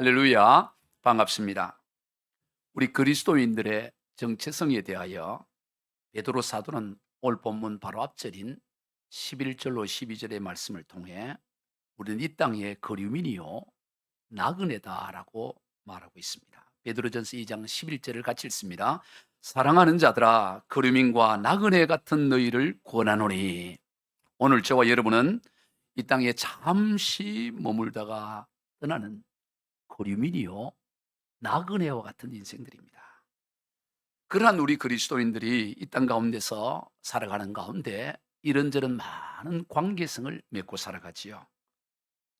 할렐루야, 반갑습니다. 우리 그리스도인들의 정체성에 대하여 베드로 사도는 오늘 본문 바로 앞절인 11절로 12절의 말씀을 통해 우리는 이 땅의 거류민이요 나그네다라고 말하고 있습니다. 베드로전서 2장 11절을 같이 읽습니다. 사랑하는 자들아, 거류민과 나그네 같은 너희를 권하노니. 오늘 저와 여러분은 이 땅에 잠시 머물다가 떠나는 거류민이요 나그네와 같은 인생들입니다. 그러한 우리 그리스도인들이 이 땅 가운데서 살아가는 가운데 이런저런 많은 관계성을 맺고 살아가지요.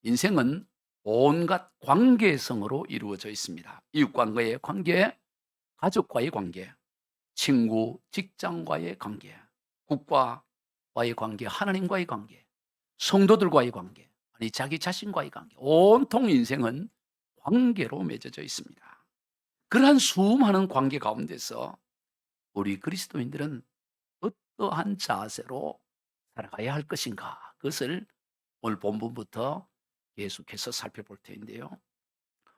인생은 온갖 관계성으로 이루어져 있습니다. 이웃과의 관계, 가족과의 관계, 친구, 직장과의 관계, 국가와의 관계, 하나님과의 관계, 성도들과의 관계, 아니 자기 자신과의 관계, 온통 인생은 관계로 맺어져 있습니다. 그러한 수많은 관계 가운데서 우리 그리스도인들은 어떠한 자세로 살아가야 할 것인가? 그것을 오늘 본문부터 계속해서 살펴볼 텐데요.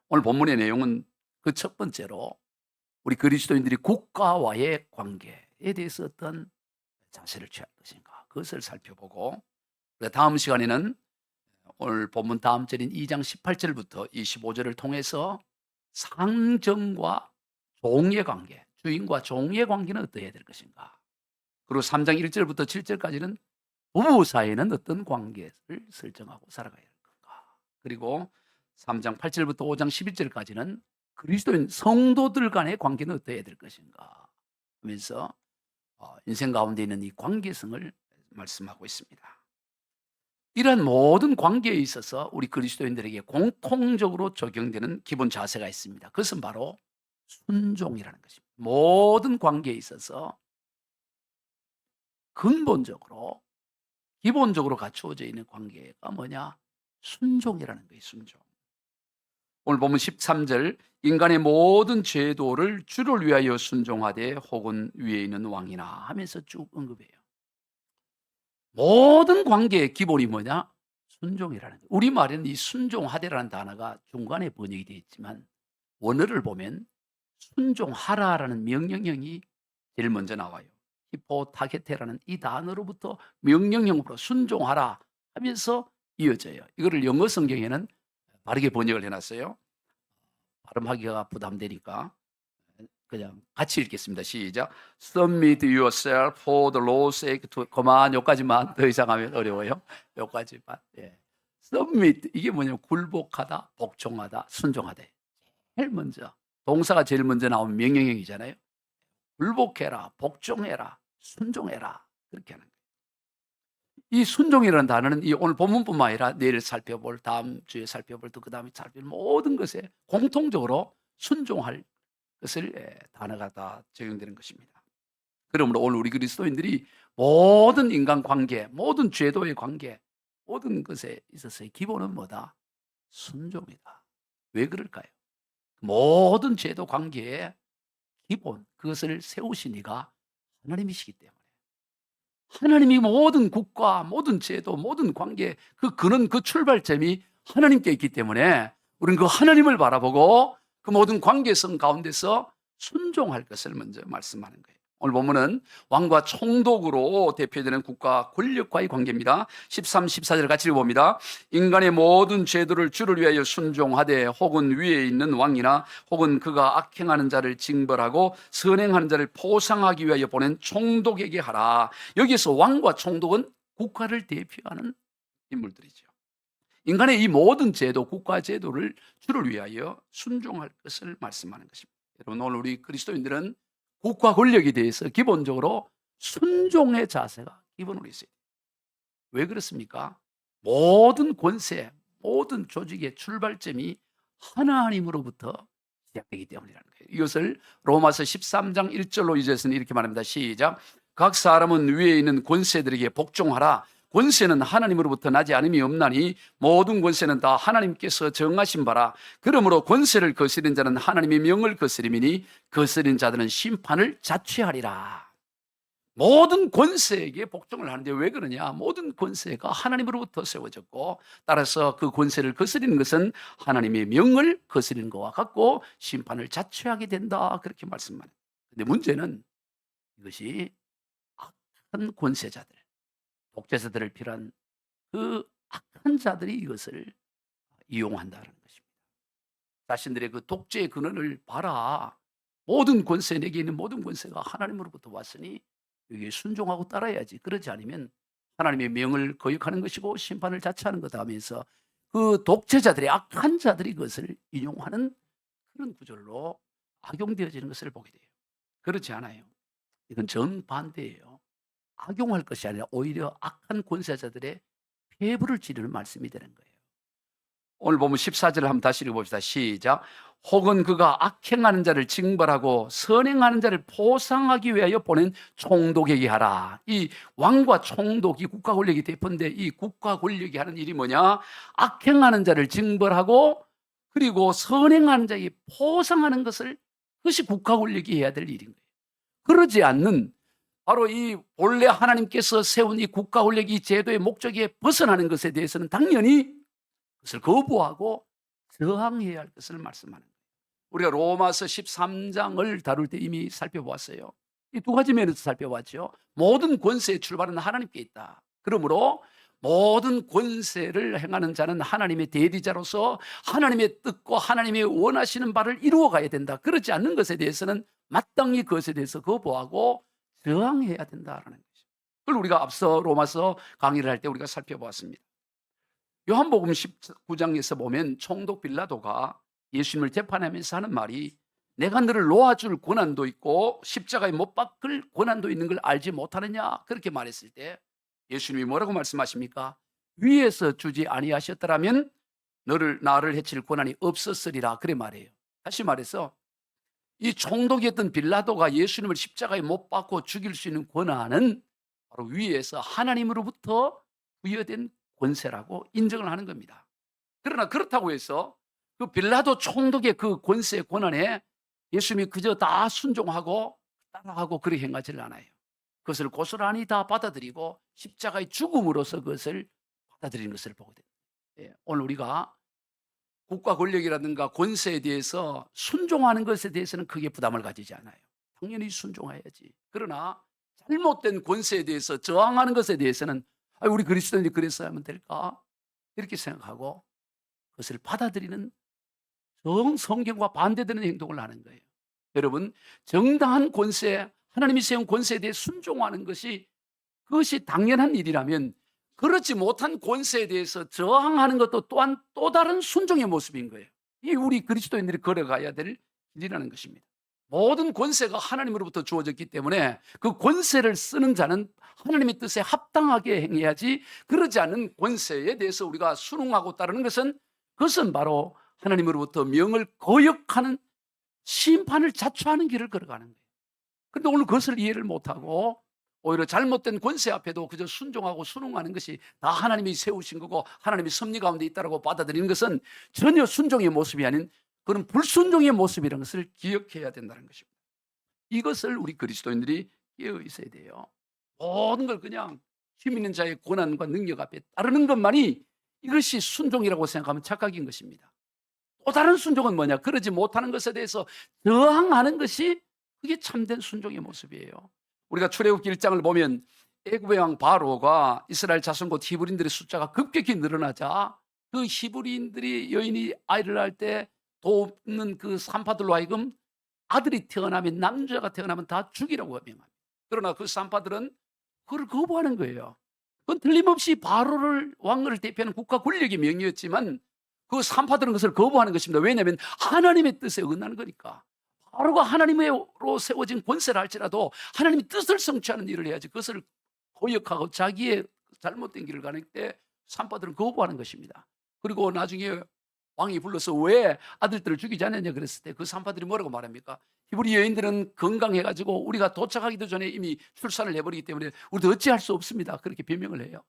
오늘 본문의 내용은 그 첫 번째로 우리 그리스도인들이 국가와의 관계에 대해서 어떤 자세를 취할 것인가? 그것을 살펴보고 다음 시간에는 오늘 본문 다음 절인 2장 18절부터 25절을 통해서 상정과 종의 관계, 주인과 종의 관계는 어떠해야 될 것인가? 그리고 3장 1절부터 7절까지는 부부 사이에는 어떤 관계를 설정하고 살아가야 할 건가? 그리고 3장 8절부터 5장 11절까지는 그리스도인 성도들 간의 관계는 어떠해야 될 것인가? 하면서 인생 가운데 있는 이 관계성을 말씀하고 있습니다. 이러한 모든 관계에 있어서 우리 그리스도인들에게 공통적으로 적용되는 기본 자세가 있습니다. 그것은 바로 순종이라는 것입니다. 모든 관계에 있어서 근본적으로 기본적으로 갖추어져 있는 관계가 뭐냐? 순종이라는 거예요. 순종. 오늘 보면 13절 인간의 모든 제도를 주를 위하여 순종하되 혹은 위에 있는 왕이나 하면서 쭉 언급해요. 모든 관계의 기본이 뭐냐? 순종이라는 거예요. 우리말에는 이 순종하되라는 단어가 중간에 번역이 되어 있지만 원어를 보면 순종하라라는 명령형이 제일 먼저 나와요. 히포타게테라는 이 단어로부터 명령형으로 순종하라 하면서 이어져요. 이거를 영어 성경에는 바르게 번역을 해놨어요. 발음하기가 부담되니까 그냥 같이 읽겠습니다. 시작. Submit yourself for the Lord's sake to. 그만 여기까지만. 더 이상 하면 어려워요. 여기까지만. 예. Submit 이게 뭐냐면 굴복하다, 복종하다, 순종하다. 제일 먼저 동사가 제일 먼저 나오면 명령형이잖아요. 굴복해라, 복종해라, 순종해라 그렇게 하는 거예요. 이 순종이라는 단어는 이 오늘 본문뿐만 아니라 내일 살펴볼, 다음 주에 살펴볼, 또 그 다음에 살펴볼 모든 것에 공통적으로 순종할 것을 단어가 다 적용되는 것입니다. 그러므로 오늘 우리 그리스도인들이 모든 인간관계, 모든 제도의 관계, 모든 것에 있어서의 기본은 뭐다? 순종이다. 왜 그럴까요? 모든 제도 관계의 기본, 그것을 세우신 이가 하나님이시기 때문에. 하나님이 모든 국가, 모든 제도, 모든 관계, 그 근원, 그 출발점이 하나님께 있기 때문에 우리는 그 하나님을 바라보고 그 모든 관계성 가운데서 순종할 것을 먼저 말씀하는 거예요. 오늘 본문은 왕과 총독으로 대표되는 국가 권력과의 관계입니다. 13, 14절 같이 읽어봅니다. 인간의 모든 제도를 주를 위하여 순종하되 혹은 위에 있는 왕이나 혹은 그가 악행하는 자를 징벌하고 선행하는 자를 포상하기 위하여 보낸 총독에게 하라. 여기서 왕과 총독은 국가를 대표하는 인물들이죠. 인간의 이 모든 제도, 국가 제도를 주를 위하여 순종할 것을 말씀하는 것입니다. 여러분, 오늘 우리 그리스도인들은 국가 권력에 대해서 기본적으로 순종의 자세가 기본으로 있어요. 왜 그렇습니까? 모든 권세, 모든 조직의 출발점이 하나님으로부터 시작되기 때문이라는 거예요. 이것을 로마서 13장 1절로 이제서는 이렇게 말합니다. 시작. 각 사람은 위에 있는 권세들에게 복종하라. 권세는 하나님으로부터 나지 않음이 없나니 모든 권세는 다 하나님께서 정하신 바라. 그러므로 권세를 거스린 자는 하나님의 명을 거스림이니 거스린 자들은 심판을 자취하리라. 모든 권세에게 복종을 하는데 왜 그러냐? 모든 권세가 하나님으로부터 세워졌고 따라서 그 권세를 거스리는 것은 하나님의 명을 거스리는 것과 같고 심판을 자초하게 된다. 그렇게 말씀만 해요. 근데 문제는 이것이 악한 권세자들, 독재자들을 필요한 그 악한 자들이 이것을 이용한다는 것입니다. 자신들의 그 독재의 근원을 봐라. 모든 권세, 내게 있는 모든 권세가 하나님으로부터 왔으니 여기에 순종하고 따라야지. 그러지 않으면 하나님의 명을 거역하는 것이고 심판을 자처하는 거다 하면서 그 독재자들의 악한 자들이 그것을 인용하는 그런 구절로 악용되어지는 것을 보게 돼요. 그렇지 않아요. 이건 정반대예요. 악용할 것이 아니라 오히려 악한 권세자들의 폐부를 지르는 말씀이 되는 거예요. 오늘 보면 14절을 한번 다시 읽어봅시다. 시작. 혹은 그가 악행하는 자를 징벌하고 선행하는 자를 보상하기 위하여 보낸 총독에게 하라. 이 왕과 총독이 국가 권력이 대표인데 이 국가 권력이 하는 일이 뭐냐? 악행하는 자를 징벌하고 그리고 선행하는 자에게 보상하는 것을, 그것이 국가 권력이 해야 될 일인 거예요. 그러지 않는, 바로 이 본래 하나님께서 세운 이 국가 권력이 제도의 목적에 벗어나는 것에 대해서는 당연히 그것을 거부하고 저항해야 할 것을 말씀하는 거예요. 우리가 로마서 13장을 다룰 때 이미 살펴보았어요. 이 두 가지 면에서 살펴봤죠. 모든 권세의 출발은 하나님께 있다. 그러므로 모든 권세를 행하는 자는 하나님의 대리자로서 하나님의 뜻과 하나님의 원하시는 바를 이루어 가야 된다. 그렇지 않는 것에 대해서는 마땅히 그것에 대해서 거부하고 저항해야 된다라는 것이죠. 그걸 우리가 앞서 로마서 강의를 할 때 우리가 살펴보았습니다. 요한복음 19장에서 보면 총독 빌라도가 예수님을 재판하면서 하는 말이 내가 너를 놓아줄 권한도 있고 십자가에 못 박을 권한도 있는 걸 알지 못하느냐, 그렇게 말했을 때 예수님이 뭐라고 말씀하십니까? 위에서 주지 아니하셨더라면 나를 해칠 권한이 없었으리라, 그래 말해요. 다시 말해서 이 총독이었던 빌라도가 예수님을 십자가에 못 박고 죽일 수 있는 권한은 바로 위에서 하나님으로부터 부여된 권세라고 인정을 하는 겁니다. 그러나 그렇다고 해서 그 빌라도 총독의 그 권세 권한에 예수님이 그저 다 순종하고 따라하고 그렇게 행하지를 않아요. 그것을 고스란히 다 받아들이고 십자가의 죽음으로써 그것을 받아들이는 것을 보게 됩니다. 예, 오늘 우리가 국가 권력이라든가 권세에 대해서 순종하는 것에 대해서는 크게 부담을 가지지 않아요. 당연히 순종해야지. 그러나 잘못된 권세에 대해서 저항하는 것에 대해서는 우리 그리스도인이 그랬어야 하면 될까? 이렇게 생각하고 그것을 받아들이는 성경과 반대되는 행동을 하는 거예요. 여러분, 정당한 권세, 하나님이 세운 권세에 대해 순종하는 것이 그것이 당연한 일이라면 그렇지 못한 권세에 대해서 저항하는 것도 또한 또 다른 순종의 모습인 거예요. 이 우리 그리스도인들이 걸어가야 될 길이라는 것입니다. 모든 권세가 하나님으로부터 주어졌기 때문에 그 권세를 쓰는 자는 하나님의 뜻에 합당하게 행해야지, 그러지 않는 권세에 대해서 우리가 순응하고 따르는 것은 그것은 바로 하나님으로부터 명을 거역하는 심판을 자초하는 길을 걸어가는 거예요. 그런데 오늘 그것을 이해를 못하고 오히려 잘못된 권세 앞에도 그저 순종하고 순응하는 것이 다 하나님이 세우신 거고 하나님이 섭리 가운데 있다고 받아들이는 것은 전혀 순종의 모습이 아닌 그런 불순종의 모습이라는 것을 기억해야 된다는 것입니다. 이것을 우리 그리스도인들이 깨어 있어야 돼요. 모든 걸 그냥 힘 있는 자의 고난과 능력 앞에 따르는 것만이 이것이 순종이라고 생각하면 착각인 것입니다. 또 다른 순종은 뭐냐? 그러지 못하는 것에 대해서 저항하는 것이 그게 참된 순종의 모습이에요. 우리가 출애굽기 1장을 보면 애굽의 왕 바로가 이스라엘 자손 곧 히브리인들의 숫자가 급격히 늘어나자 그 히브리인들이 여인이 아이를 낳을 때 돕는 그 산파들로 하여금 아들이 태어나면, 남자가 태어나면 다 죽이라고 명합니다. 그러나 그 산파들은 그걸 거부하는 거예요. 그건 틀림없이 바로를, 왕을 대표하는 국가 권력의 명이었지만 그 산파들은 그것을 거부하는 것입니다. 왜냐하면 하나님의 뜻에 어긋나는 거니까. 바로가 하나님으로 세워진 권세를 할지라도 하나님의 뜻을 성취하는 일을 해야지 그것을 거역하고 자기의 잘못된 길을 가는 때 산파들은 거부하는 것입니다. 그리고 나중에 왕이 불러서 왜 아들들을 죽이지 않느냐 그랬을 때 그 산파들이 뭐라고 말합니까? 히브리 여인들은 건강해가지고 우리가 도착하기도 전에 이미 출산을 해버리기 때문에 우리도 어찌할 수 없습니다. 그렇게 변명을 해요.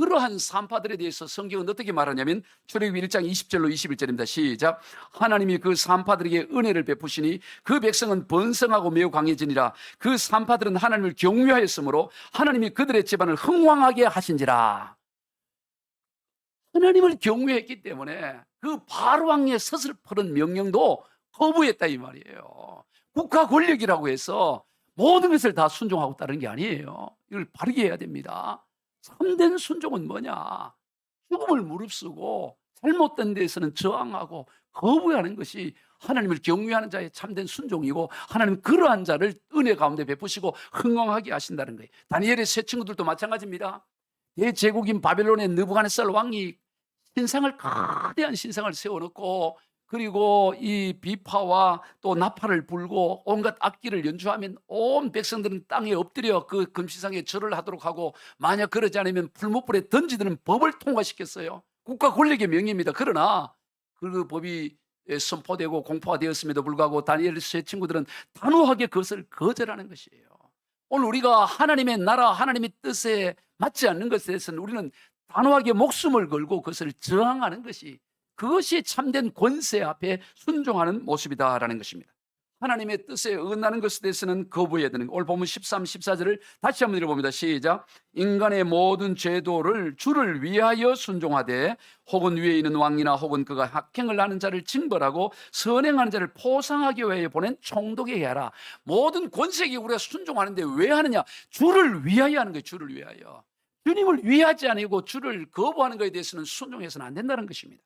그러한 산파들에 대해서 성경은 어떻게 말하냐면 출애굽기 1장 20절로 21절입니다. 시작. 하나님이 그 산파들에게 은혜를 베푸시니 그 백성은 번성하고 매우 강해지니라. 그 산파들은 하나님을 경외하였으므로 하나님이 그들의 집안을 흥왕하게 하신지라. 하나님을 경외했기 때문에 그 바로왕의 서슬퍼른 명령도 거부했다 이 말이에요. 국가 권력이라고 해서 모든 것을 다 순종하고 따르는 게 아니에요. 이걸 바르게 해야 됩니다. 참된 순종은 뭐냐? 죽음을 무릅쓰고 잘못된 데에서는 저항하고 거부하는 것이 하나님을 경외하는 자의 참된 순종이고, 하나님 그러한 자를 은혜 가운데 베푸시고 흥왕하게 하신다는 거예요. 다니엘의 세 친구들도 마찬가지입니다. 대제국인 바벨론의 느부갓네살 왕이 거대한 신상을 세워놓고, 그리고 이 비파와 또 나팔을 불고 온갖 악기를 연주하면 온 백성들은 땅에 엎드려 그 금시상에 절을 하도록 하고, 만약 그러지 않으면 풀무불에 던지드는 법을 통과시켰어요. 국가 권력의 명예입니다. 그러나 그 법이 선포되고 공포가 되었음에도 불구하고 다니엘 세 친구들은 단호하게 그것을 거절하는 것이에요. 오늘 우리가 하나님의 나라, 하나님의 뜻에 맞지 않는 것에 대해서는 우리는 단호하게 목숨을 걸고 그것을 저항하는 것이, 그것이 참된 권세 앞에 순종하는 모습이다라는 것입니다. 하나님의 뜻에 어긋나는 것에 대해서는 거부해야 되는 거. 오늘 본문 13, 14절을 다시 한번 읽어봅니다. 시작. 인간의 모든 제도를 주를 위하여 순종하되 혹은 위에 있는 왕이나 혹은 그가 학행을 하는 자를 징벌하고 선행하는 자를 포상하기 위해 보낸 총독에게 하라. 모든 권세에 우리가 순종하는데 왜 하느냐? 주를 위하여 하는 거예요. 주를 위하여. 주님을 위하지 아니고 주를 거부하는 것에 대해서는 순종해서는 안 된다는 것입니다.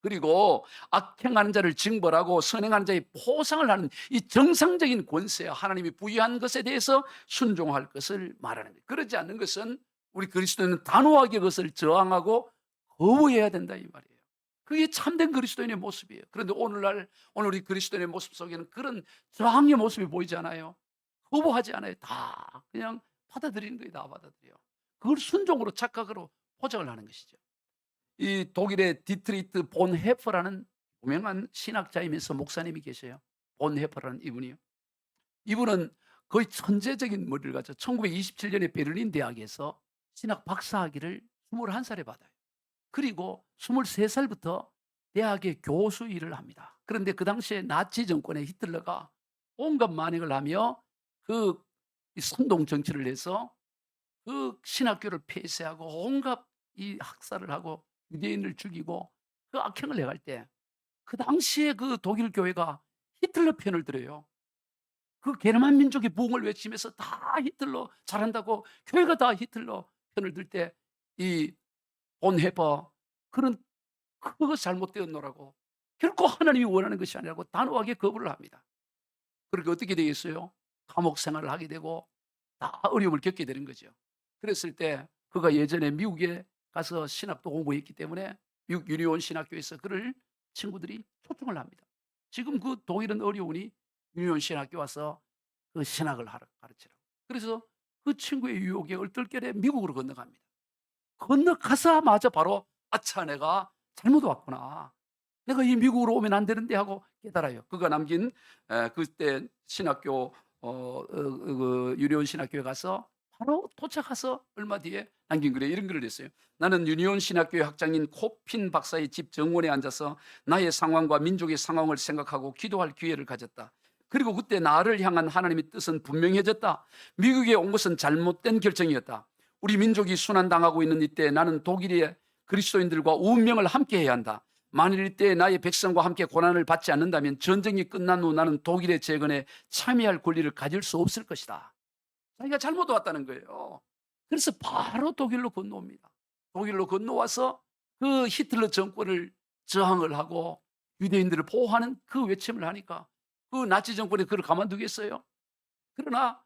그리고 악행하는 자를 징벌하고 선행하는 자의 포상을 하는 이 정상적인 권세, 하나님이 부여한 것에 대해서 순종할 것을 말하는 거예요. 그러지 않는 것은 우리 그리스도인은 단호하게 그것을 저항하고 거부해야 된다 이 말이에요. 그게 참된 그리스도인의 모습이에요. 그런데 오늘 우리 그리스도인의 모습 속에는 그런 저항의 모습이 보이지 않아요. 거부하지 않아요. 다 그냥 받아들이는 거예요. 다 받아들여요. 그걸 순종으로, 착각으로 포장을 하는 것이죠. 이 독일의 디트리트 본 헤퍼라는 유명한 신학자이면서 목사님이 계셔요. 본 헤퍼라는 이분이요. 이분은 거의 천재적인 머리를 가져 1927년에 베를린 대학에서 신학 박사학위를 21살에 받아요. 그리고 23살부터 대학의 교수 일을 합니다. 그런데 그 당시에 나치 정권의 히틀러가 온갖 만행을 하며 그 선동 정치를 해서 그 신학교를 폐쇄하고 온갖 이 학살을 하고 유대인을 죽이고 그 악행을 행할 때, 그 당시에 그 독일 교회가 히틀러 편을 들어요. 그 게르만 민족의 부흥을 외치면서 다 히틀러 잘한다고 교회가 다 히틀러 편을 들 때, 이 본헤버 그런 그거 잘못되었노라고, 결코 하나님이 원하는 것이 아니라고 단호하게 거부를 합니다. 그렇게 어떻게 되겠어요? 감옥 생활을 하게 되고 다 어려움을 겪게 되는 거죠. 그랬을 때 그가 예전에 미국에 가서 신학도 공부했기 때문에 미국 유니온 신학교에서 그를 친구들이 초청을 합니다. 지금 그 동일한 어려우니 유니온 신학교 와서 그 신학을 가르치라고. 그래서 그 친구의 유혹에 얼떨결에 미국으로 건너갑니다. 건너가자마자 바로 아차, 내가 잘못 왔구나. 내가 이 미국으로 오면 안 되는데 하고 깨달아요. 그가 남긴 그때 신학교 그 유니온 신학교에 가서 바로 도착해서 얼마 뒤에 남긴 글에 이런 글을 냈어요. 나는 유니온 신학교의 학장인 코핀 박사의 집 정원에 앉아서 나의 상황과 민족의 상황을 생각하고 기도할 기회를 가졌다. 그리고 그때 나를 향한 하나님의 뜻은 분명해졌다. 미국에 온 것은 잘못된 결정이었다. 우리 민족이 순환당하고 있는 이때 나는 독일의 그리스도인들과 운명을 함께 해야 한다. 만일 이때 나의 백성과 함께 고난을 받지 않는다면 전쟁이 끝난 후 나는 독일의 재건에 참여할 권리를 가질 수 없을 것이다. 자기가 잘못 왔다는 거예요. 그래서 바로 독일로 건너옵니다. 독일로 건너와서 그 히틀러 정권을 저항을 하고 유대인들을 보호하는 그 외침을 하니까 그 나치 정권이 그걸 가만두겠어요? 그러나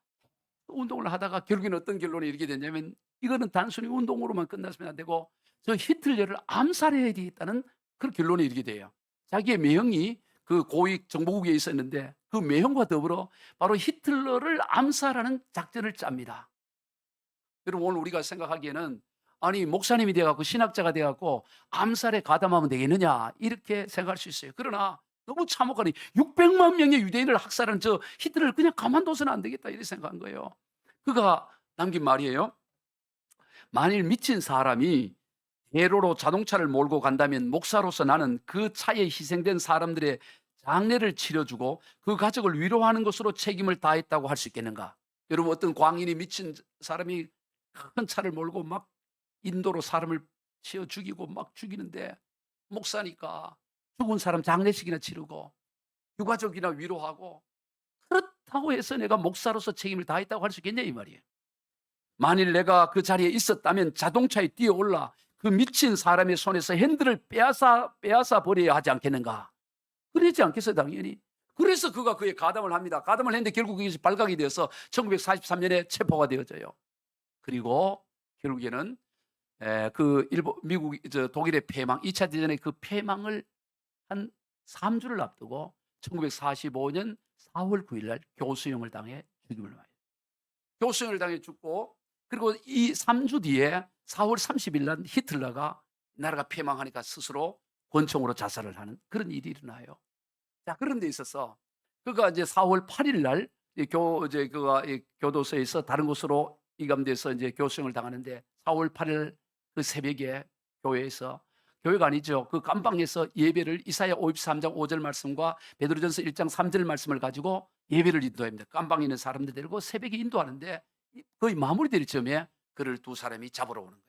운동을 하다가 결국에는 어떤 결론이 이르게 됐냐면, 이거는 단순히 운동으로만 끝났으면 안 되고 저 히틀러를 암살해야 되겠다는 그런 결론에 이르게 돼요. 자기의 매형이 그 고위 정보국에 있었는데 그 매형과 더불어 바로 히틀러를 암살하는 작전을 짭니다. 여러분, 오늘 우리가 생각하기에는 아니 목사님이 돼갖고 신학자가 돼갖고 암살에 가담하면 되겠느냐 이렇게 생각할 수 있어요. 그러나 너무 참혹하니 600만 명의 유대인을 학살한 저 히틀러를 그냥 가만둬서는 안 되겠다 이렇게 생각한 거예요. 그가 남긴 말이에요. 만일 미친 사람이 대로로 자동차를 몰고 간다면 목사로서 나는 그 차에 희생된 사람들의 장례를 치러주고 그 가족을 위로하는 것으로 책임을 다했다고 할 수 있겠는가? 여러분, 어떤 광인이 미친 사람이 큰 차를 몰고 막 인도로 사람을 치어 죽이고 막 죽이는데 목사니까 죽은 사람 장례식이나 치르고 유가족이나 위로하고, 그렇다고 해서 내가 목사로서 책임을 다했다고 할 수 있겠냐 이 말이에요. 만일 내가 그 자리에 있었다면 자동차에 뛰어올라 그 미친 사람의 손에서 핸들을 빼앗아 버려야 하지 않겠는가? 그러지 않겠어요, 당연히. 그래서 그가 그에 가담을 합니다. 가담을 했는데 결국 이것이 발각이 되어서 1943년에 체포가 되어져요. 그리고 결국에는 그 미국, 독일의 패망, 2차 대전의 그 패망을 한 3주를 앞두고 1945년 4월 9일 날 교수형을 당해 죽임을 맞아요. 교수형을 당해 죽고, 그리고 이 3주 뒤에 4월 30일 날 히틀러가 나라가 패망하니까 스스로 권총으로 자살을 하는 그런 일이 일어나요. 자, 그런 데 있어서 그가 이제 4월 8일 날 그가 교도소에서 다른 곳으로 이감돼서 이제 교수형을 당하는데, 4월 8일 그 새벽에 교회가 아니죠. 그 감방에서 예배를 이사야 53장 5절 말씀과 베드로전서 1장 3절 말씀을 가지고 예배를 인도합니다. 감방에 있는 사람들 데리고 새벽에 인도하는데 거의 마무리될 즈음에 그를 두 사람이 잡으러 오는 거예요.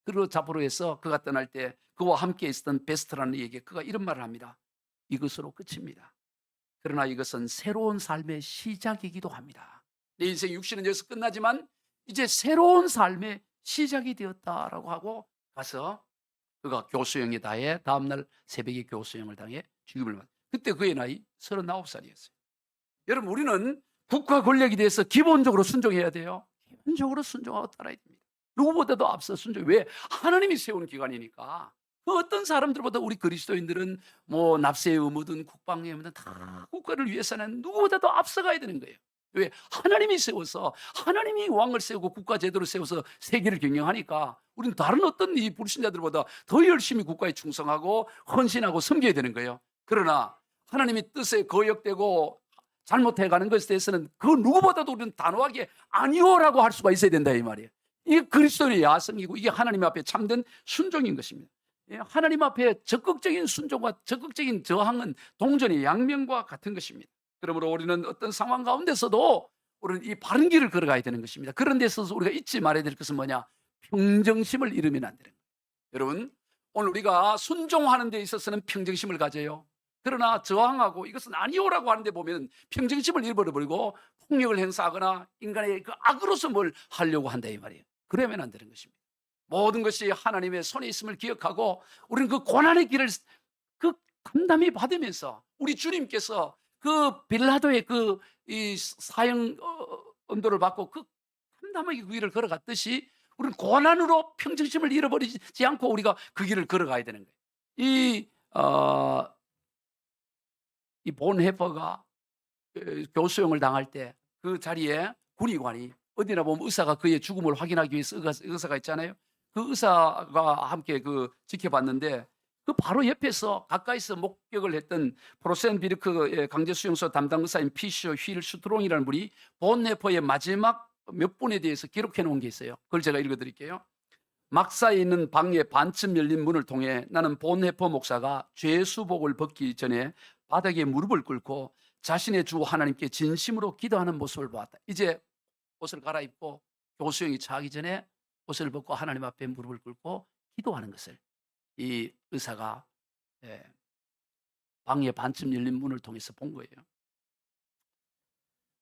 그리고 잡으러 해서 그가 떠날 때 그와 함께 있었던 베스트라는 이에게 그가 이런 말을 합니다. 이것으로 끝입니다. 그러나 이것은 새로운 삶의 시작이기도 합니다. 내 인생 육신은 여기서 끝나지만 이제 새로운 삶의 시작이 되었다라고 하고 가서 그가 교수형에 다해 다음날 새벽에 교수형을 당해 죽임을 맞았어요. 그때 그의 나이 39살이었어요. 여러분, 우리는 국가 권력에 대해서 기본적으로 순종해야 돼요. 기본적으로 순종하고 따라야 됩니다. 누구보다도 앞서 순종. 왜? 하나님이 세운 기관이니까. 그 어떤 사람들보다 우리 그리스도인들은 뭐 납세의 의무든 국방의 의무든 다 국가를 위해서는 누구보다도 앞서가야 되는 거예요. 왜? 하나님이 세워서, 하나님이 왕을 세우고 국가 제도를 세워서 세계를 경영하니까 우리는 다른 어떤 이 불신자들보다 더 열심히 국가에 충성하고 헌신하고 섬겨야 되는 거예요. 그러나 하나님의 뜻에 거역되고 잘못해가는 것에 대해서는 그 누구보다도 우리는 단호하게 아니오라고 할 수가 있어야 된다 이 말이에요. 이게 그리스도의 야성이고 이게 하나님 앞에 참된 순종인 것입니다. 하나님 앞에 적극적인 순종과 적극적인 저항은 동전의 양면과 같은 것입니다. 그러므로 우리는 어떤 상황 가운데서도 우리는 이 바른 길을 걸어가야 되는 것입니다. 그런 데 있어서 우리가 잊지 말아야 될 것은 뭐냐? 평정심을 잃으면 안 되는 거예요. 여러분, 오늘 우리가 순종하는 데 있어서는 평정심을 가져요. 그러나 저항하고 이것은 아니오라고 하는데 보면 평정심을 잃어버리고 폭력을 행사하거나 인간의 그 악으로서 뭘 하려고 한다 이 말이에요. 그러면 안 되는 것입니다. 모든 것이 하나님의 손에 있음을 기억하고 우리는 그 고난의 길을 그 담담히 받으면서 우리 주님께서 그 빌라도의 그 이 사형 언도를 받고 그 담담하게 그 길을 걸어갔듯이 우리는 고난으로 평정심을 잃어버리지 않고 우리가 그 길을 걸어가야 되는 거예요. 이 본헤퍼가 교수형을 당할 때 그 자리에 군의관이, 어디나 보면 의사가 그의 죽음을 확인하기 위해서 의사가 있잖아요. 그 의사가 함께 그 지켜봤는데 그 바로 옆에서 가까이서 목격을 했던 프로센비르크 강제수용소 담당 의사인 피셔 휠 슈트롱이라는 분이 본헤퍼의 마지막 몇 분에 대해서 기록해 놓은 게 있어요. 그걸 제가 읽어드릴게요. 막사에 있는 방의 반쯤 열린 문을 통해 나는 본헤퍼 목사가 죄수복을 벗기 전에 바닥에 무릎을 꿇고 자신의 주 하나님께 진심으로 기도하는 모습을 보았다. 이제 옷을 갈아입고 교수형이 차기 전에 옷을 벗고 하나님 앞에 무릎을 꿇고 기도하는 것을 이 의사가 방의 반쯤 열린 문을 통해서 본 거예요.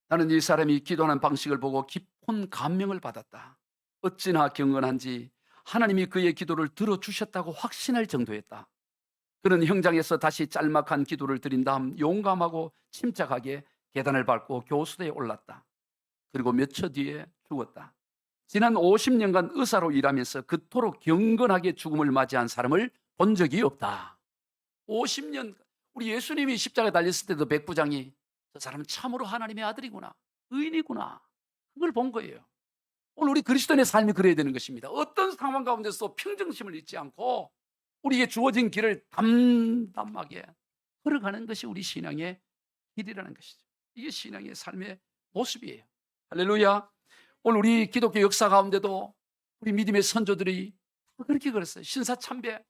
나는 이 사람이 기도하는 방식을 보고 깊은 감명을 받았다. 어찌나 경건한지 하나님이 그의 기도를 들어주셨다고 확신할 정도였다. 그는 형장에서 다시 짤막한 기도를 드린 다음 용감하고 침착하게 계단을 밟고 교수대에 올랐다. 그리고 몇 초 뒤에 죽었다. 지난 50년간 의사로 일하면서 그토록 경건하게 죽음을 맞이한 사람을 본 적이 없다. 50년, 우리 예수님이 십자가에 달렸을 때도 백부장이 저 사람은 참으로 하나님의 아들이구나, 의인이구나, 그걸 본 거예요. 오늘 우리 그리스도인의 삶이 그래야 되는 것입니다. 어떤 상황 가운데서 평정심을 잃지 않고 우리에게 주어진 길을 담담하게 걸어가는 것이 우리 신앙의 길이라는 것이죠. 이게 신앙의 삶의 모습이에요. 할렐루야. 오늘 우리 기독교 역사 가운데도 우리 믿음의 선조들이 다 그렇게 그랬어요. 신사참배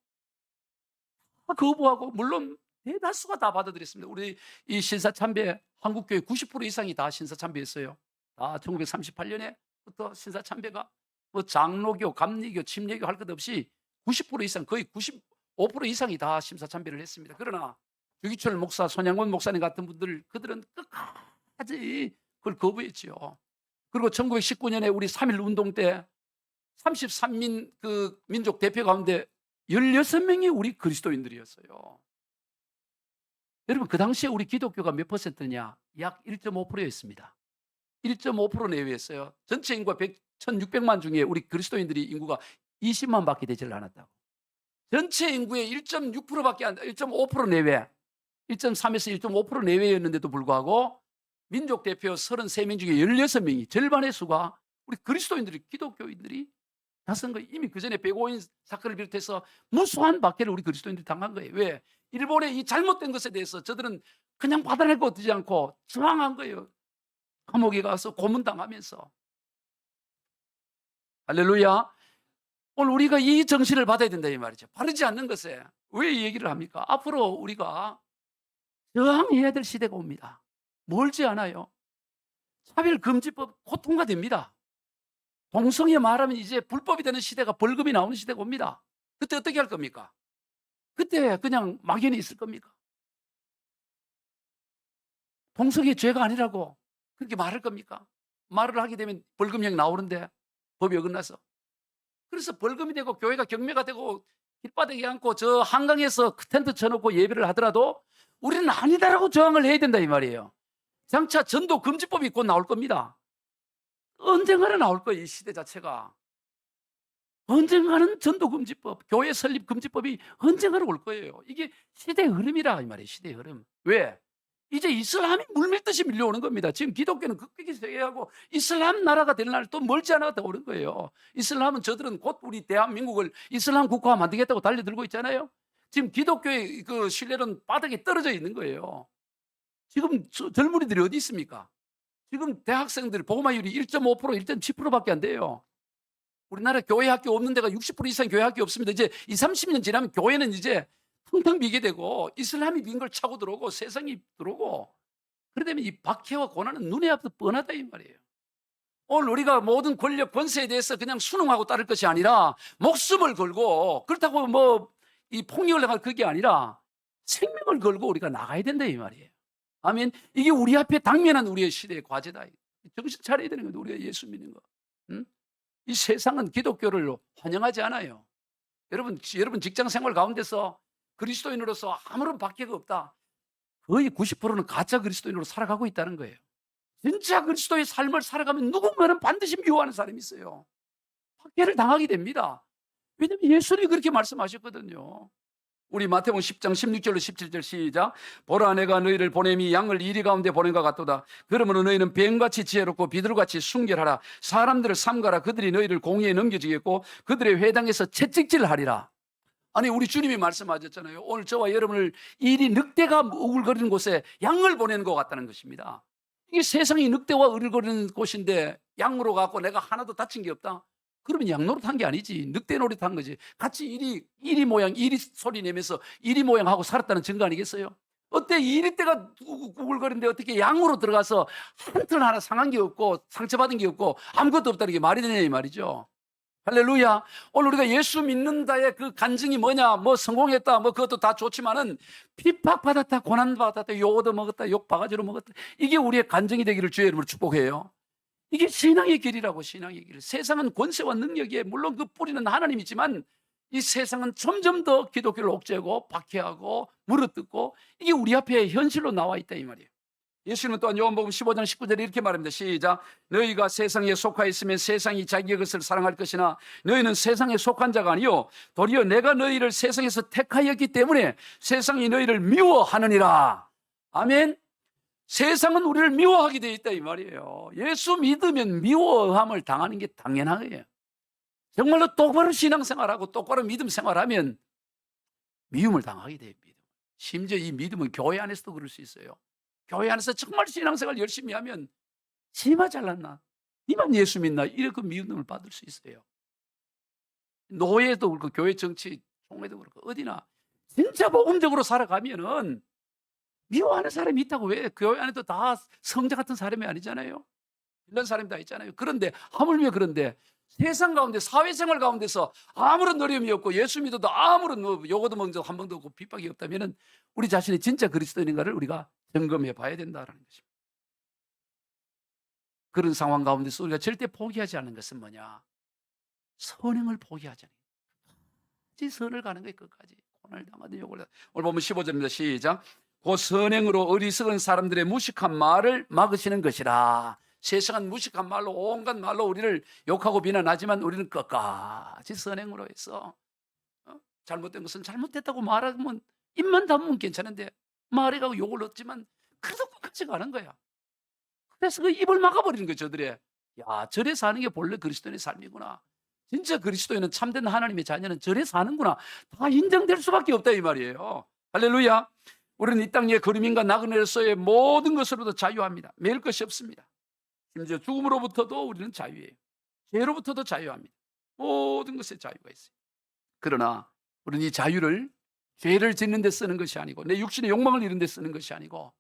다 거부하고, 물론 대다수가 다 받아들였습니다. 우리 이 신사참배 한국교회 90% 이상이 다 신사참배했어요. 다 1938년에부터 신사참배가 뭐 장로교, 감리교, 침례교 할 것 없이 90% 이상, 거의 95% 이상이 다 신사참배를 했습니다. 그러나 주기철 목사, 손양원 목사님 같은 분들, 그들은 끝까지 그걸 거부했지요. 그리고 1919년에 우리 3.1 운동 때 33민 그 민족 대표 가운데 16명이 우리 그리스도인들이었어요. 여러분, 그 당시에 우리 기독교가 몇 퍼센트냐? 약 1.5%였습니다. 1.5% 내외였어요. 전체 인구가 1,600만 중에 우리 그리스도인들이 인구가 20만 밖에 되질 않았다고. 전체 인구의 1.6%밖에 안 돼. 1.5% 내외. 1.3에서 1.5% 내외였는데도 불구하고 민족 대표 33명 중에 16명이, 절반의 수가 우리 그리스도인들이, 기독교인들이 나선 거예요. 이미 그 전에 105인 사건을 비롯해서 무수한 박해를 우리 그리스도인들이 당한 거예요. 왜? 일본의 이 잘못된 것에 대해서 저들은 그냥 받아내고 두지 않고 저항한 거예요. 감옥에 가서 고문당하면서. 할렐루야. 오늘 우리가 이 정신을 받아야 된다 이 말이죠. 바르지 않는 것에 왜 이 얘기를 합니까? 앞으로 우리가 저항해야 될 시대가 옵니다. 멀지 않아요. 차별금지법 곧 통과됩니다. 동성애 말하면 이제 불법이 되는 시대가, 벌금이 나오는 시대가 옵니다. 그때 어떻게 할 겁니까? 그때 그냥 막연히 있을 겁니까? 동성애 죄가 아니라고 그렇게 말할 겁니까? 말을 하게 되면 벌금형 나오는데, 법이 어긋나서. 그래서 벌금이 되고 교회가 경매가 되고 길바닥에 앉고 저 한강에서 텐트 쳐놓고 예배를 하더라도 우리는 아니다라고 저항을 해야 된다 이 말이에요. 장차 전도 금지법이 곧 나올 겁니다. 언젠가는 나올 거예요. 이 시대 자체가. 언젠가는 전도금지법, 교회 설립금지법이 언젠가는 올 거예요. 이게 시대의 흐름이라 이 말이에요. 시대의 흐름. 왜? 이제 이슬람이 물밀듯이 밀려오는 겁니다. 지금 기독교는 급격히 세계하고 이슬람 나라가 될 날 또 멀지 않아 오는 거예요. 이슬람은 저들은 곧 우리 대한민국을 이슬람 국가화 만들겠다고 달려들고 있잖아요. 지금 기독교의 그 신뢰는 바닥에 떨어져 있는 거예요. 지금 젊은이들이 어디 있습니까? 지금 대학생들 복음화율이 1.5%, 1.7%밖에 안 돼요. 우리나라 교회 학교 없는 데가 60% 이상 교회 학교 없습니다. 이제 20, 30년 지나면 교회는 이제 텅텅 비게 되고 이슬람이 빈 걸 차고 들어오고 세상이 들어오고, 그러다면 이 박해와 고난은 눈에 앞에서 뻔하다 이 말이에요. 오늘 우리가 모든 권력 권세에 대해서 그냥 순응하고 따를 것이 아니라 목숨을 걸고, 그렇다고 뭐 이 폭력을 나갈 그게 아니라 생명을 걸고 우리가 나가야 된다 이 말이에요. 아멘. 이게 우리 앞에 당면한 우리의 시대의 과제다. 정신 차려야 되는 겁니다. 우리가 예수 믿는 거. 응? 이 세상은 기독교를 환영하지 않아요. 여러분 직장 생활 가운데서 그리스도인으로서 아무런 박해가 없다. 거의 90%는 가짜 그리스도인으로 살아가고 있다는 거예요. 진짜 그리스도의 삶을 살아가면 누군가는 반드시 미워하는 사람이 있어요. 박해를 당하게 됩니다. 왜냐하면 예수님이 그렇게 말씀하셨거든요. 우리 마태복음 10장 16절로 17절 시작. 보라, 내가 너희를 보냄이 양을 이리 가운데 보낸 것 같도다. 그러므로 너희는 뱀같이 지혜롭고 비둘같이 순결하라. 사람들을 삼가라. 그들이 너희를 공의에 넘겨주겠고 그들의 회당에서 채찍질하리라. 아니, 우리 주님이 말씀하셨잖아요. 오늘 저와 여러분을 이리 늑대가 우글거리는 곳에 양을 보내는 것 같다는 것입니다. 이게 세상이 늑대와 우글거리는 곳인데 양으로 가고 내가 하나도 다친 게 없다. 그러면 양 노릇한 게 아니지. 늑대 노릇한 거지. 같이 이리 모양, 이리 소리 내면서 이리 모양 하고 살았다는 증거 아니겠어요? 어때? 이리 때가 구글거리는데 어떻게 양으로 들어가서 한 턴 하나 상한 게 없고 상처받은 게 없고 아무것도 없다는 게 말이 되냐 이 말이죠. 할렐루야. 오늘 우리가 예수 믿는다의 그 간증이 뭐냐? 뭐 성공했다, 뭐 그것도 다 좋지만은 핍박받았다, 고난받았다, 욕 얻어먹었다, 욕 바가지로 먹었다. 이게 우리의 간증이 되기를 주의 이름으로 축복해요. 이게 신앙의 길이라고. 신앙의 길. 세상은 권세와 능력에 물론 그 뿌리는 하나님이지만 이 세상은 점점 더 기독교를 옥죄고 박해하고 물어뜯고 이게 우리 앞에 현실로 나와 있다 이 말이에요. 예수님은 또한 요한복음 15장 19절에 이렇게 말합니다. 시작. 너희가 세상에 속하 있으면 세상이 자기의 것을 사랑할 것이나 너희는 세상에 속한 자가 아니요 도리어 내가 너희를 세상에서 택하였기 때문에 세상이 너희를 미워하느니라. 아멘. 세상은 우리를 미워하게 되어 있다 이 말이에요. 예수 믿으면 미워함을 당하는 게 당연한 거예요. 정말로 똑바로 신앙생활하고 똑바로 믿음 생활하면 미움을 당하게 돼요. 심지어 이 믿음은 교회 안에서도 그럴 수 있어요. 교회 안에서 정말 신앙생활 열심히 하면 지마 잘났나? 니만 예수 믿나? 이렇게 미움을 받을 수 있어요. 노예도 그렇고 교회 정치 총회도 그렇고 어디나 진짜 복음적으로 살아가면은 미워하는 사람이 있다고. 왜? 교회 안에도 다 성자 같은 사람이 아니잖아요. 이런 사람이 다 있잖아요. 그런데 하물며 그런데 세상 가운데 사회생활 가운데서 아무런 어려움이 없고 예수 믿어도 아무런 요거도 먼저 한 번도 없고 핍박이 없다면은 우리 자신이 진짜 그리스도인인가를 우리가 점검해 봐야 된다라는 것입니다. 그런 상황 가운데서 우리가 절대 포기하지 않는 것은 뭐냐? 선행을 포기하지 않는 거예요. 선을 가는 거예요. 끝까지. 고난을 당하든 욕을 당하든. 오늘 보면 15절입니다. 시작. 그 선행으로 어리석은 사람들의 무식한 말을 막으시는 것이라. 세상은 무식한 말로 온갖 말로 우리를 욕하고 비난하지만 우리는 끝까지 선행으로 해서 잘못된 것은 잘못됐다고 말하면 입만 닫으면 괜찮은데 말해가고 욕을 얻지만 그래도 끝까지 가는 거야. 그래서 그 입을 막아버리는 거죠. 저들의. 야, 저래 사는 게 본래 그리스도인의 삶이구나. 진짜 그리스도인은 참된 하나님의 자녀는 저래 사는구나. 다 인정될 수밖에 없다 이 말이에요. 할렐루야. 우리는 이 땅의 거류민과 나그네로서의 모든 것으로도 자유합니다. 매일 것이 없습니다. 심지어 죽음으로부터도 우리는 자유예요. 죄로부터도 자유합니다. 모든 것에 자유가 있어요. 그러나 우리는 이 자유를 죄를 짓는 데 쓰는 것이 아니고 내 육신의 욕망을 이루는 데 쓰는 것이 아니고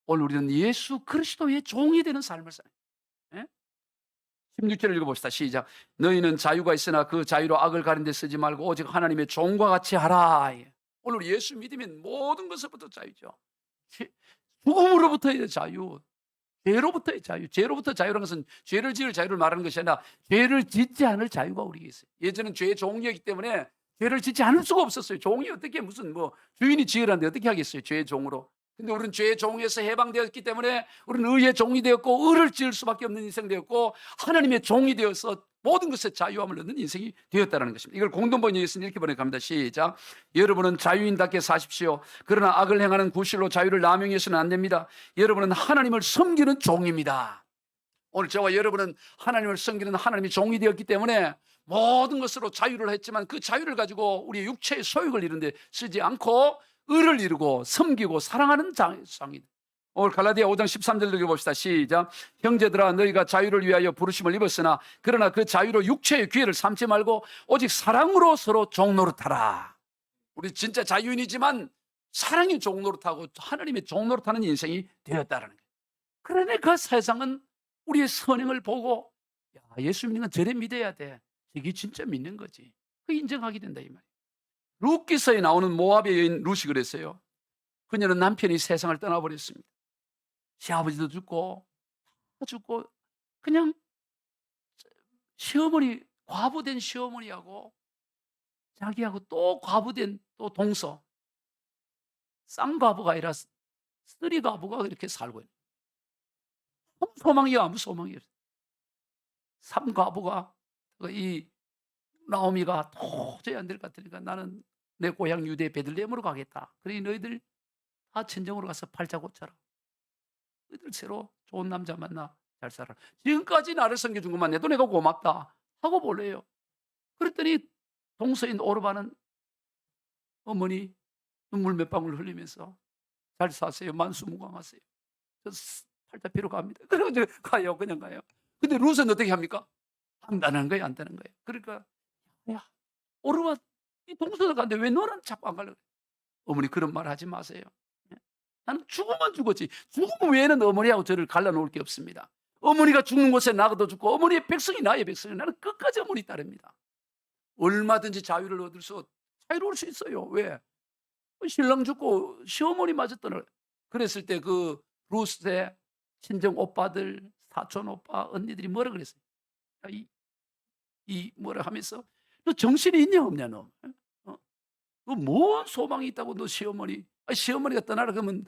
오늘 우리는 예수 그리스도의 종이 되는 삶을 살아요. 16절을 읽어봅시다. 시작. 너희는 자유가 있으나 그 자유로 악을 가린 데 쓰지 말고 오직 하나님의 종과 같이 하라. 오늘 예수 믿으면 모든 것으로부터 자유죠. 죽음으로부터의 자유, 죄로부터의 자유. 죄로부터 자유라는 것은 죄를 지을 자유를 말하는 것이 아니라 죄를 짓지 않을 자유가 우리에게 있어요. 예전엔 죄의 종이었기 때문에 죄를 짓지 않을 수가 없었어요. 종이 어떻게 무슨 주인이 지으라는데 어떻게 하겠어요. 죄의 종으로. 근데 우리는 죄의 종에서 해방되었기 때문에 우리는 의의 종이 되었고 의를 지을 수밖에 없는 인생 되었고 하나님의 종이 되어서 모든 것에 자유함을 얻는 인생이 되었다는 것입니다. 이걸 공동번역에서는 이렇게 번역합니다. 시작. 여러분은 자유인답게 사십시오. 그러나 악을 행하는 구실로 자유를 남용해서는 안 됩니다. 여러분은 하나님을 섬기는 종입니다. 오늘 저와 여러분은 하나님을 섬기는 하나님의 종이 되었기 때문에 모든 것으로 자유를 했지만 그 자유를 가지고 우리의 육체의 소욕을 이루는 데 쓰지 않고 의를 이루고 섬기고 사랑하는 장인. 오늘 갈라디아 5장 13절 읽어봅시다. 시작. 형제들아 너희가 자유를 위하여 부르심을 입었으나 그러나 그 자유로 육체의 기회를 삼지 말고 오직 사랑으로 서로 종노릇하라. 우리 진짜 자유인이지만 사랑의 종노릇하고 하나님의 종노릇하는 인생이 되었다는 거예요. 그러니 그 세상은 우리의 선행을 보고 야, 예수 믿는 건 저래 믿어야 돼. 이게 진짜 믿는 거지. 그 인정하게 된다 이 말이에요. 룻기서에 나오는 모압의 여인 룻이 그랬어요. 그녀는 남편이 세상을 떠나버렸습니다. 시아버지도 죽고 다 죽고 그냥 시어머니 과부된 시어머니하고 자기하고 또 과부된 또 동서 쌍과부가 아니라 쓰리과부가 이렇게 살고 있는 아무 소망이 아무 소망이 없어요. 삼과부가 이 나오미가 도저히 안 될 것 같으니까 나는 내 고향 유대 베들레헴으로 가겠다. 그러니 너희들 다 친정으로 가서 팔자 고쳐라. 너희들 새로 좋은 남자 만나 잘 살아. 지금까지 나를 섬겨준 것만 해도 내가 고맙다 하고 볼래요. 그랬더니 동서인 오르바는 어머니 눈물 몇 방울 흘리면서 잘 사세요. 만수무강하세요. 저 팔자 피러 갑니다. 그래서 가요. 그냥 가요. 근데 룻은 어떻게 합니까? 한다는 거예요. 안다는 거예요. 그러니까 야 오르바 이 동서도 가는데 왜 너는 자꾸 안 가려고 그래? 어머니 그런 말 하지 마세요. 나는 죽으면 죽었지. 죽음 외에는 어머니하고 저를 갈라놓을 게 없습니다. 어머니가 죽는 곳에 나도 죽고 어머니의 백성이 나의 백성이 나는 끝까지 어머니 따릅니다. 얼마든지 자유를 얻을 수 자유로울 수 있어요. 왜? 신랑 죽고 시어머니 맞아 떠나. 그랬을 때 그 루스의 친정 오빠들 사촌 오빠 언니들이 뭐라 그랬어요? 야, 이 뭐라 하면서 너 정신이 있냐 없냐 너? 너 뭔 소망이 있다고 너 시어머니 시어머니가 떠나라 그러면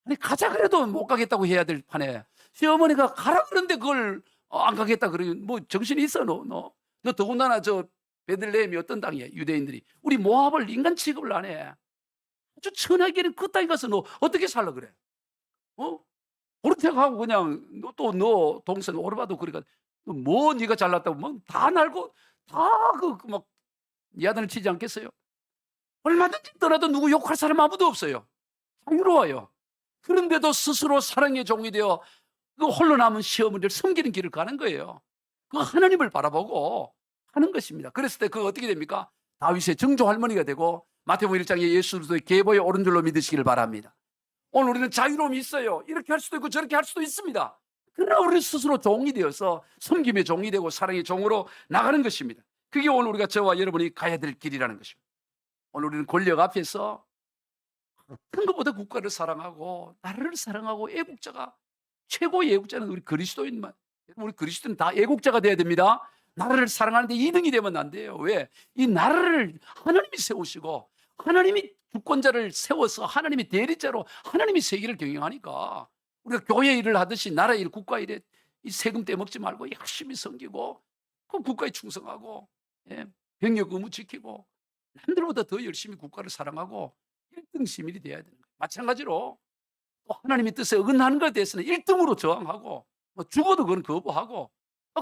아니 가자 그래도 못 가겠다고 해야 될 판에 시어머니가 가라 그러는데 그걸 안 가겠다 그러면 뭐 정신이 있어 너 더군다나 저 베들레헴이 어떤 땅이야 유대인들이 우리 모압을 인간 취급을 안 해. 아주 천하기는 그 땅에 가서 너 어떻게 살라 그래? 오르테하고 그냥 너 동생 오르바도 그러니까 뭐 네가 잘났다고 뭐 다 날고 다 그 막 야단을 치지 않겠어요? 얼마든지 떠나도 누구 욕할 사람 아무도 없어요. 자유로워요. 그런데도 스스로 사랑의 종이 되어 그 홀로 남은 시어머니를 섬기는 길을 가는 거예요. 그 하나님을 바라보고 하는 것입니다. 그랬을 때 그거 어떻게 됩니까? 다윗의 정조 할머니가 되고 마태복음 1장에 예수 그리스도의 계보의 오른줄로 믿으시기를 바랍니다. 오늘 우리는 자유로움이 있어요. 이렇게 할 수도 있고 저렇게 할 수도 있습니다. 그러나 우리 스스로 종이 되어서 섬김의 종이 되고 사랑의 종으로 나가는 것입니다. 그게 오늘 우리가 저와 여러분이 가야 될 길이라는 것입니다. 오늘 우리는 권력 앞에서 어떤 것보다 국가를 사랑하고 나라를 사랑하고 애국자가, 최고의 애국자는 우리 그리스도인만. 우리 그리스도는 다 애국자가 돼야 됩니다. 나라를 사랑하는데 2등이 되면 안 돼요. 왜? 이 나라를 하나님이 세우시고 하나님이 주권자를 세워서 하나님이 대리자로 하나님이 세계를 경영하니까 우리가 교회 일을 하듯이 나라 일, 국가 일에 이 세금 떼먹지 말고 열심히 섬기고 그 국가에 충성하고, 예, 병역 의무 지키고 남들보다 더 열심히 국가를 사랑하고 1등 시민이 돼야 되는 거예요. 마찬가지로 또 하나님의 뜻에 어긋나는 것에 대해서는 1등으로 저항하고 뭐 죽어도 그건 거부하고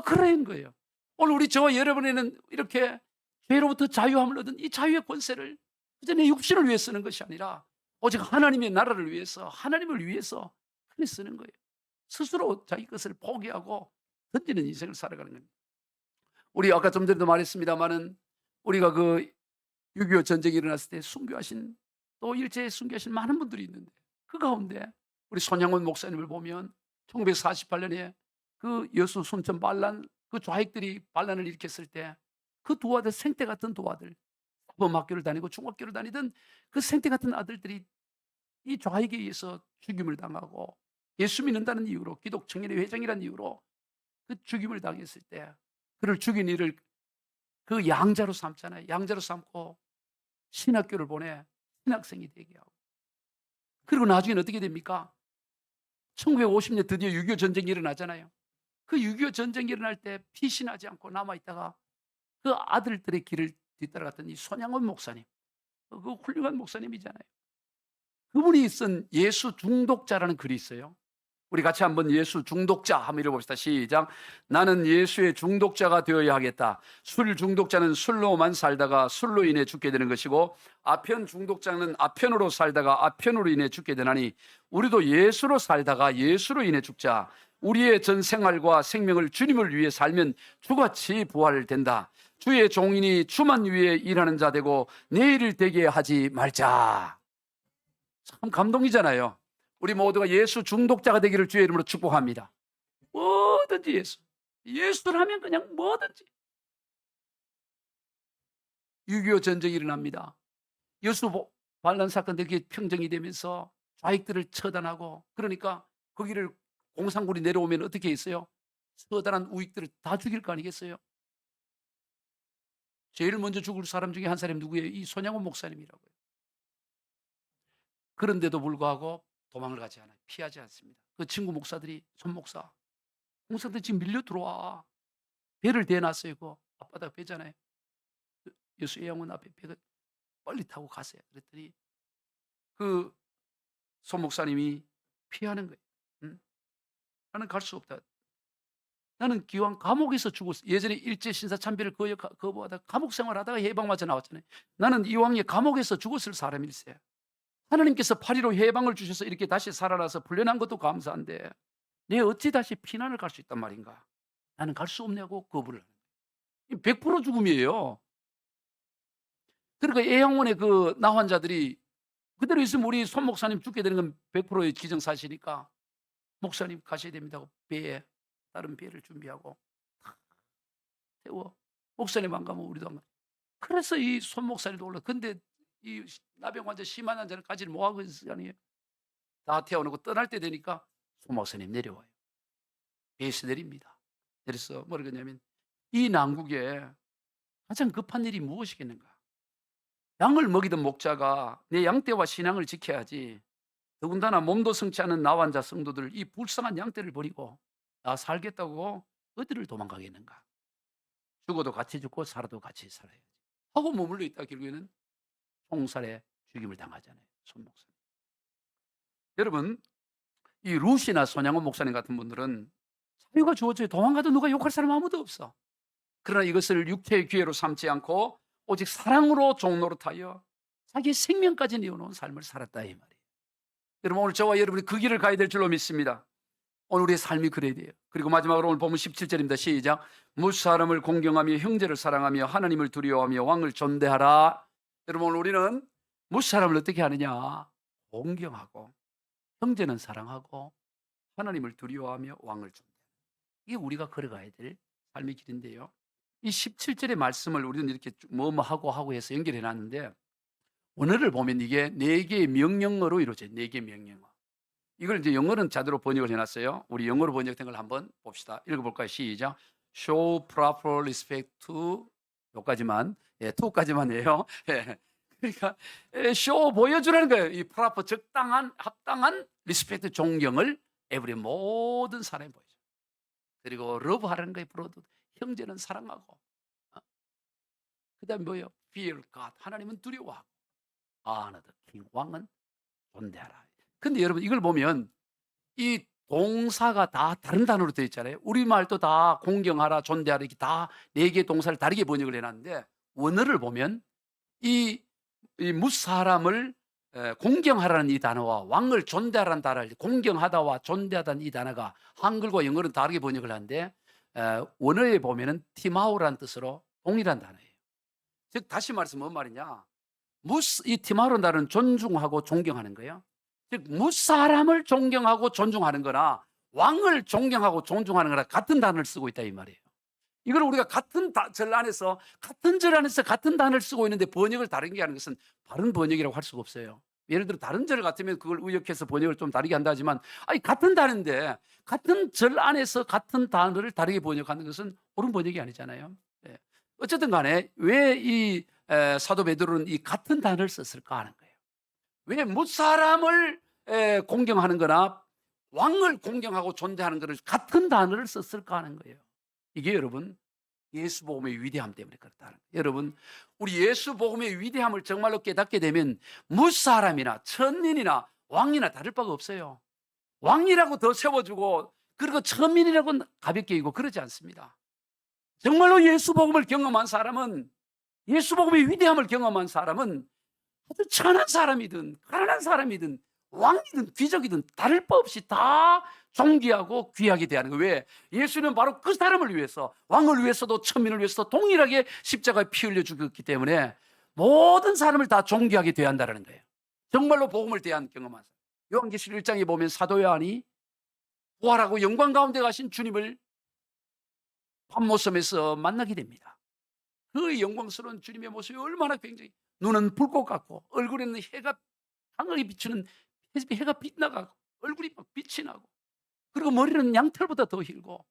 그러는 거예요. 오늘 우리 저와 여러분에는 이렇게 죄로부터 자유함을 얻은 이 자유의 권세를 그저 내 육신을 위해 쓰는 것이 아니라 오직 하나님의 나라를 위해서, 하나님을 위해서 그렇게 쓰는 거예요. 스스로 자기 것을 포기하고 던지는 인생을 살아가는 겁니다. 우리 아까 좀 전에도 말했습니다마는 우리가 그 6.25 전쟁이 일어났을 때 순교하신, 또 일제에 순교하신 많은 분들이 있는데 그 가운데 우리 손양원 목사님을 보면 1948년에 그 여수 순천 반란, 그 좌익들이 반란을 일으켰을 때 그 두 아들, 생태 같은 두 아들, 사범학교를 다니고 중학교를 다니던 그 생태 같은 아들들이 이 좌익에 의해서 죽임을 당하고 예수 믿는다는 이유로, 기독 청년의 회장이라는 이유로 그 죽임을 당했을 때 그를 죽인 이를 그 양자로 삼잖아요. 양자로 삼고 신학교를 보내 신학생이 되게 하고, 그리고 나중에는 어떻게 됩니까? 1950년 드디어 6.25 전쟁이 일어나잖아요. 그 6.25 전쟁이 일어날 때 피신하지 않고 남아있다가 그 아들들의 길을 뒤따라갔던 이 손양원 목사님, 그 훌륭한 목사님이잖아요. 그분이 쓴 예수 중독자라는 글이 있어요. 우리 같이 한번 예수 중독자 한번 읽어봅시다. 시작. 나는 예수의 중독자가 되어야 하겠다. 술 중독자는 술로만 살다가 술로 인해 죽게 되는 것이고, 아편 중독자는 아편으로 살다가 아편으로 인해 죽게 되나니 우리도 예수로 살다가 예수로 인해 죽자. 우리의 전 생활과 생명을 주님을 위해 살면 주같이 부활된다. 주의 종인이 주만 위해 일하는 자 되고 내일을 되게 하지 말자. 참 감동이잖아요. 우리 모두가 예수 중독자가 되기를 주의 이름으로 축복합니다. 뭐든지 예수. 예수를 하면 그냥 뭐든지. 6.25 전쟁이 일어납니다. 여수 반란 사건 되게 평정이 되면서 좌익들을 처단하고, 그러니까 거기를 공산군이 내려오면 어떻게 했어요? 처단한 우익들을 다 죽일 거 아니겠어요? 제일 먼저 죽을 사람 중에 한 사람이 누구예요? 이 손양원 목사님이라고요. 그런데도 불구하고 도망을 가지 않아요. 피하지 않습니다. 그 친구 목사들이, 손 목사, 목사들 지금 밀려 들어와. 배를 대놨어요. 그 앞바닥 배잖아요. 여수 예양원 앞에 배가 빨리 타고 가세요. 그랬더니 그 손 목사님이 피하는 거예요. 응? 나는 갈 수 없다. 나는 기왕 감옥에서 죽었어. 예전에 일제 신사 참배를 거부하다가 감옥 생활하다가 해방맞아 나왔잖아요. 나는 이왕에 감옥에서 죽었을 사람일세. 하나님께서 8.15 해방을 주셔서 이렇게 다시 살아나서 풀려난 것도 감사한데 내 어찌 다시 피난을 갈 수 있단 말인가? 나는 갈 수 없냐고 거부를 하는 거예요. 100% 죽음이에요. 그러니까 애양원의 그 나환자들이 그대로 있으면 우리 손 목사님 죽게 되는 건 100%의 기정사실이니까 목사님 가셔야 됩니다. 배에 다른 배를 준비하고 태워. 목사님 안 가면 우리도 안 가. 그래서 이 손 목사님도 올라. 근데 이 나병 환자 심한 환자를 가지를 못하고 있을 거 아니에요. 다 태워놓고 떠날 때 되니까 손 목사님 내려와요. 배에서 내립니다. 그래서 뭐라 그러냐면 이 난국에 가장 급한 일이 무엇이겠는가? 양을 먹이던 목자가 내 양떼와 신앙을 지켜야지, 더군다나 몸도 성치 않은 나 환자 성도들 이 불쌍한 양떼를 버리고 나 살겠다고 어디를 도망가겠는가? 죽어도 같이 죽고 살아도 같이 살아야지 하고 머물러 있다 결국에는 총살에 죽임을 당하잖아요. 손 목사님. 여러분, 이 루시나 손양원 목사님 같은 분들은 자유가 주어져요. 도망가도 누가 욕할 사람 아무도 없어. 그러나 이것을 육체의 기회로 삼지 않고 오직 사랑으로 종노릇하여 자기의 생명까지 내어놓은 삶을 살았다 이 말이에요. 여러분, 오늘 저와 여러분이 그 길을 가야 될 줄로 믿습니다. 오늘 우리의 삶이 그래야 돼요. 그리고 마지막으로 오늘 보면 17절입니다. 시작. 무사람을 공경하며 형제를 사랑하며 하나님을 두려워하며 왕을 존대하라. 여러분, 오늘 우리는 무사람을 어떻게 하느냐? 공경하고 형제는 사랑하고 하나님을 두려워하며 왕을 존대하라. 이게 우리가 걸어가야 될 삶의 길인데요. 이 17절의 말씀을 우리는 이렇게 하고 해서 연결해 놨는데, 오늘을 보면 이게 4개의 명령어로 이루어져요. 4개의 명령어. 이걸 이제 영어는 자대로 번역을 해놨어요. 우리 영어로 번역된 걸 한번 봅시다. 읽어볼까요? 시작. Show proper respect to 요까지만, to까지만 해요. 그러니까 show 보여주라는 거예요. 이 proper 적당한 합당한 respect 존경을 every 모든 사람이 보여줘. 그리고 love 하라는 거예요. 브로드 형제는 사랑하고. 그다음 뭐예요? Fear God 하나님은 두려워하고. Honor the King 왕은 존대하라. 근데 여러분 이걸 보면 이 동사가 다 다른 단어로 되어 있잖아요. 우리말도 다 공경하라, 존대하라 이렇게 다 4개의 동사를 다르게 번역을 해놨는데, 원어를 보면 이 무사람을 공경하라는 이 단어와 왕을 존대하라는 단어를, 공경하다와 존대하다는 이 단어가 한글과 영어는 다르게 번역을 하는데, 원어에 보면은 티마우라는 뜻으로 동일한 단어예요. 즉 다시 말해서 뭔 말이냐, 이 티마우라는 단어는 존중하고 존경하는 거예요. 즉 무사람을 존경하고 존중하는 거나 왕을 존경하고 존중하는 거나 같은 단어를 쓰고 있다 이 말이에요. 이걸 우리가 같은 절 안에서 같은 단어를 쓰고 있는데 번역을 다르게 하는 것은 바른 번역이라고 할 수가 없어요. 예를 들어 다른 절 같으면 그걸 의역해서 번역을 좀 다르게 한다 하지만, 아니 같은 단어인데 같은 절 안에서 같은 단어를 다르게 번역하는 것은 옳은 번역이 아니잖아요. 예. 어쨌든 간에 왜 이 사도 베드로는 이 같은 단어를 썼을까 하는 거예요. 왜 무사람을 공경하는 거나 왕을 공경하고 존대하는 것을 같은 단어를 썼을까 하는 거예요. 이게 여러분 예수 복음의 위대함 때문에 그렇다는 거예요. 여러분 우리 예수 복음의 위대함을 정말로 깨닫게 되면 무사람이나 천민이나 왕이나 다를 바가 없어요. 왕이라고 더 세워주고 그리고 천민이라고 가볍게 여기고 그러지 않습니다. 정말로 예수 복음을 경험한 사람은, 예수 복음의 위대함을 경험한 사람은 아주 천한 사람이든 가난한 사람이든 왕이든 귀족이든 다를 바 없이 다 존귀하고 귀하게 대하는 거예요. 왜? 예수는 바로 그 사람을 위해서, 왕을 위해서도 천민을 위해서도 동일하게 십자가에 피 흘려 죽었기 때문에 모든 사람을 다 존귀하게 대한다는 거예요. 정말로 복음을 대한 경험한 사람. 요한계시록 1장에 보면 사도 요한이 부활하고 영광 가운데 가신 주님을 밤모섬에서 만나게 됩니다. 그 영광스러운 주님의 모습이 얼마나 굉장히, 눈은 불꽃 같고 얼굴에는 해가 강하게 비추는 해가 빛나가고 얼굴이 막 빛이 나고, 그리고 머리는 양털보다 더 길고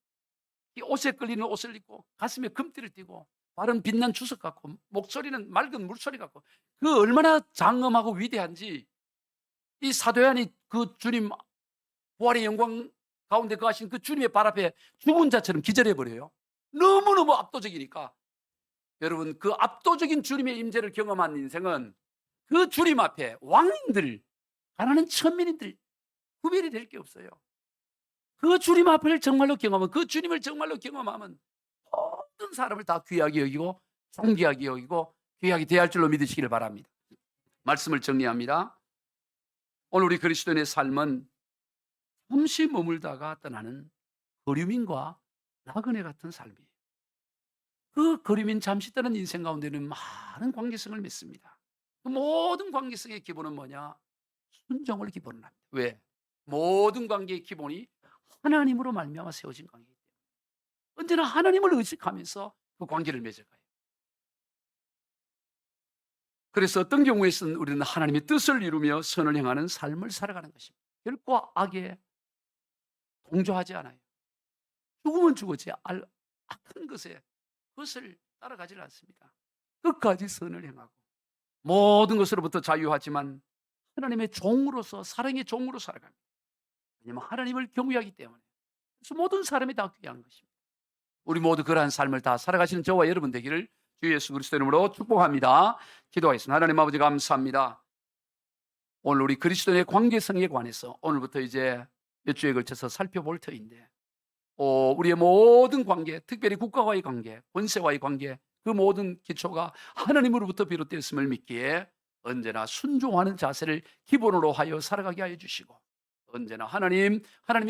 이 옷에 끌리는 옷을 입고 가슴에 금띠를 띠고 발은 빛난 주석 같고 목소리는 맑은 물소리 같고, 그 얼마나 장엄하고 위대한지 이 사도 요한이 그 주님 부활의 영광 가운데 거하신 그 주님의 발 앞에 죽은 자처럼 기절해 버려요. 너무너무 압도적이니까. 여러분 그 압도적인 주님의 임재를 경험한 인생은 그 주님 앞에 왕인들, 가난한 천민인들 구별이 될 게 없어요. 그 주님 앞을 정말로 경험하면, 그 주님을 정말로 경험하면 모든 사람을 다 귀하게 여기고 존귀하게 여기고 귀하게 대할 줄로 믿으시기를 바랍니다. 말씀을 정리합니다. 오늘 우리 그리스도인의 삶은 잠시 머물다가 떠나는 거류민과 나그네 같은 삶이에요. 그 거류민 잠시 떠난 인생 가운데는 많은 관계성을 맺습니다. 그 모든 관계성의 기본은 뭐냐? 순종을 기본으로 합니다. 왜? 모든 관계의 기본이 하나님으로 말미암아 세워진 관계이기 때문에 언제나 하나님을 의식하면서 그 관계를 맺어가요. 그래서 어떤 경우에서는 우리는 하나님의 뜻을 이루며 선을 행하는 삶을 살아가는 것입니다. 결코 악에 동조하지 않아요. 죽으면 죽었지 악한 것에 그것을 따라가지 않습니다. 끝까지 선을 행하고 모든 것으로부터 자유하지만 하나님의 종으로서, 사랑의 종으로 살아갑니다. 왜냐하면 하나님을 경외하기 때문에. 그래서 모든 사람이 다 귀한 것입니다. 우리 모두 그러한 삶을 다 살아가시는 저와 여러분 되기를 주 예수 그리스도 이름으로 축복합니다. 기도하겠습니다. 하나님 아버지 감사합니다. 오늘 우리 그리스도인의 관계성에 관해서 오늘부터 이제 몇 주에 걸쳐서 살펴볼 터인데, 우리의 모든 관계, 특별히 국가와의 관계, 권세와의 관계, 그 모든 기초가 하나님으로부터 비롯되었음을 믿기에 언제나 순종하는 자세를 기본으로 하여 살아가게 하여 주시고, 언제나 하나님이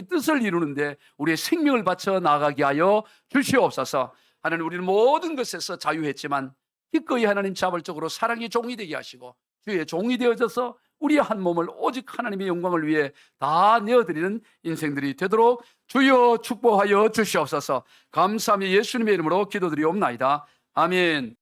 뜻을 이루는데 우리의 생명을 바쳐 나가게 하여 주시옵소서. 하나님, 우리는 모든 것에서 자유했지만 기꺼이 하나님 자발적으로 사랑의 종이 되게 하시고 주의 종이 되어져서 우리의 한 몸을 오직 하나님의 영광을 위해 다 내어드리는 인생들이 되도록 주여 축복하여 주시옵소서. 감사하며 예수님의 이름으로 기도드리옵나이다. 아멘.